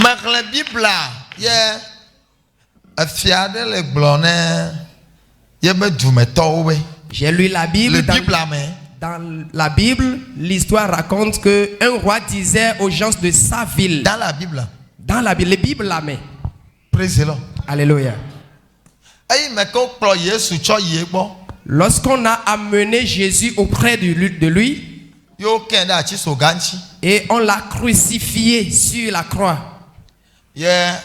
la Bible, yeah. Fiade le blonnet. J'ai lu la Bible. Dans la Bible, l'histoire raconte que un roi disait aux gens de sa ville. Dans la Bible. Dans la Bible, les Bibles la met. Praise the Lord. Alléluia. Lorsqu'on a amené Jésus auprès de lui, et on l'a crucifié sur la croix. Yeah.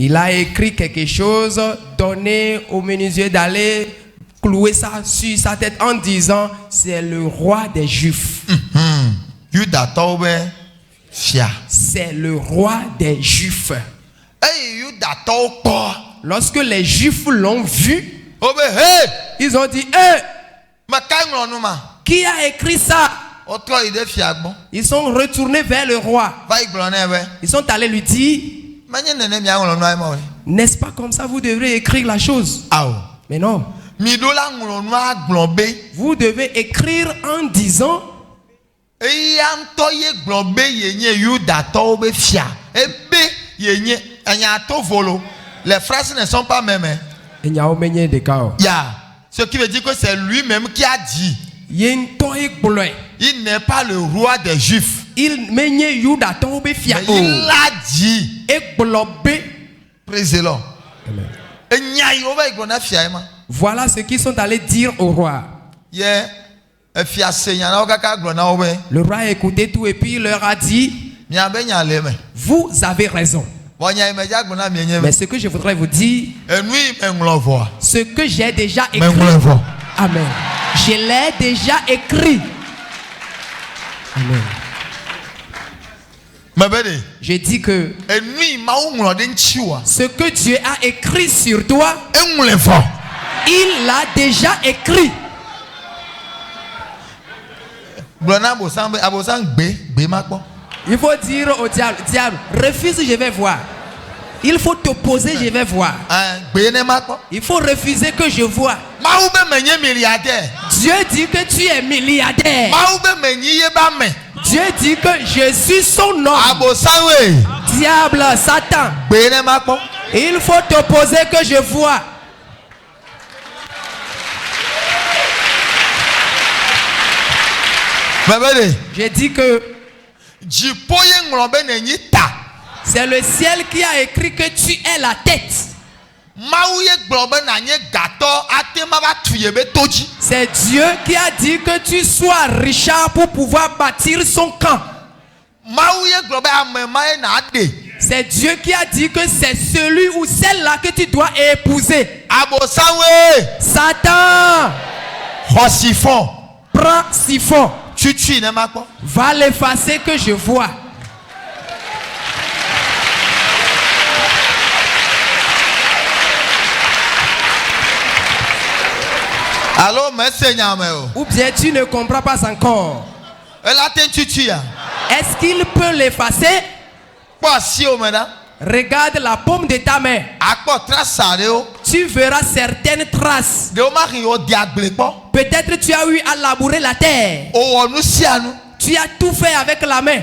Il a écrit quelque chose, donné au menuisier d'aller clouer ça sur sa tête en disant c'est le roi des Juifs. C'est le roi des Juifs. Lorsque les Juifs l'ont vu, ils ont dit qui a écrit ça? Ils sont retournés vers le roi. Ils sont allés lui dire, n'est-ce pas comme ça vous devrez écrire la chose? Mais non. Vous devez écrire en disant les phrases ne sont pas mêmes. Ce qui veut dire que c'est lui-même qui a dit. Il n'est pas le roi des Juifs. Mais il a dit. Praise the Lord. Voilà ce qu'ils sont allés dire au roi. Le roi a écouté tout et puis il leur a dit, vous avez raison. Mais ce que je voudrais vous dire, ce que j'ai déjà écrit, amen. Je l'ai déjà écrit. Amen. Je dis que ce que Dieu a écrit sur toi, il l'a déjà écrit. Il faut dire au diable, diable, refuse, je vais voir. Il faut t'opposer, je vais voir. Il faut refuser que je vois. Dieu dit que tu es milliardaire. Dieu dit que je suis son homme. Diable, Satan. Il faut t'opposer que je vois. Je dis que c'est le ciel qui a écrit que tu es la tête. C'est Dieu qui a dit que tu sois Richard pour pouvoir bâtir son camp. C'est Dieu qui a dit que c'est celui ou celle-là que tu dois épouser. Satan, prends siphon. Va l'effacer que je vois. Ou bien tu ne comprends pas encore. Est-ce qu'il peut l'effacer? Regarde la paume de ta main. Tu verras certaines traces. Peut-être tu as eu à labourer la terre. Tu as tout fait avec la main.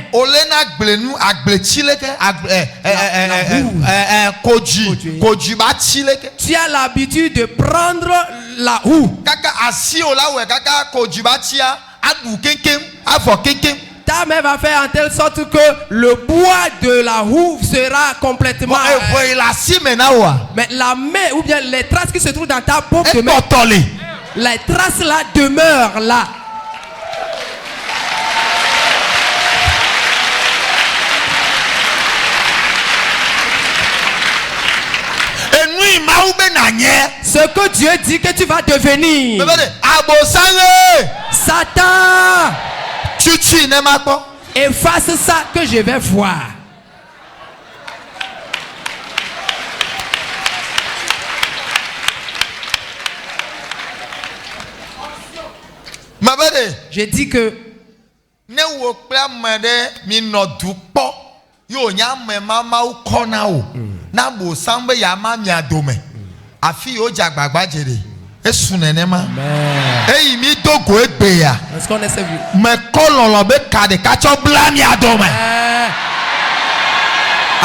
Tu as l'habitude de prendre la houe. Ta main va faire en telle sorte que le bois de la houe sera complètement... Mais la main ou bien les traces qui se trouvent dans ta paume de main, les traces là demeurent là. Ce que Dieu dit que tu vas devenir. Satan, efface ça que je vais voir. Je dis que Est-ce qu'on essaie de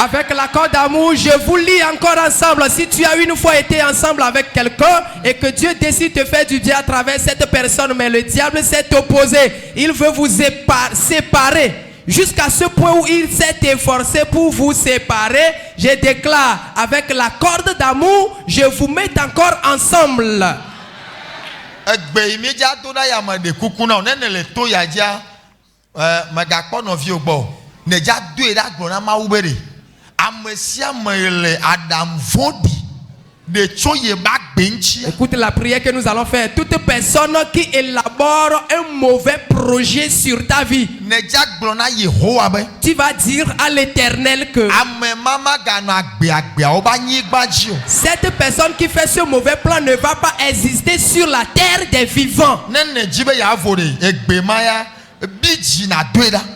avec l'accord d'amour, je vous lis encore ensemble. Si tu as une fois été ensemble avec quelqu'un et que Dieu décide de faire du bien à travers cette personne, mais le diable s'est opposé, il veut vous séparer. Jusqu'à ce point où il s'est efforcé pour vous séparer, je déclare, avec la corde d'amour, je vous mets encore ensemble. Écoute la prière que nous allons faire. Toute personne qui élabore un mauvais projet sur ta vie, tu vas dire à l'Éternel que cette personne qui fait ce mauvais plan ne va pas exister sur la terre des vivants.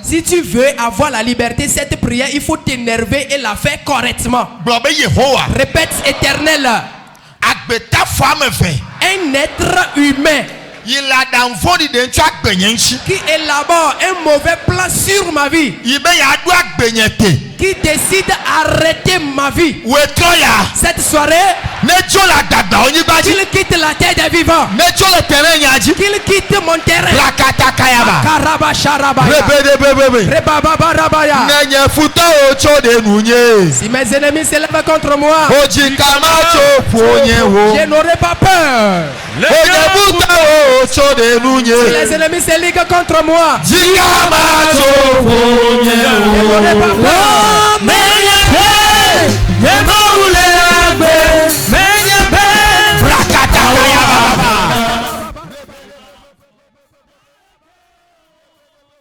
Si tu veux avoir la liberté, cette prière, il faut t'énerver et la faire correctement. Répète, Éternel, un être humain qui élabore un mauvais plan sur ma vie, qui décide d'arrêter ma vie, cette soirée, qu'il quitte la terre des vivants, qu'il quitte mon terrain. Si mes ennemis s'élèvent contre moi, je n'aurai pas peur. Si les ennemis se liguent contre moi, je n'aurai pas peur.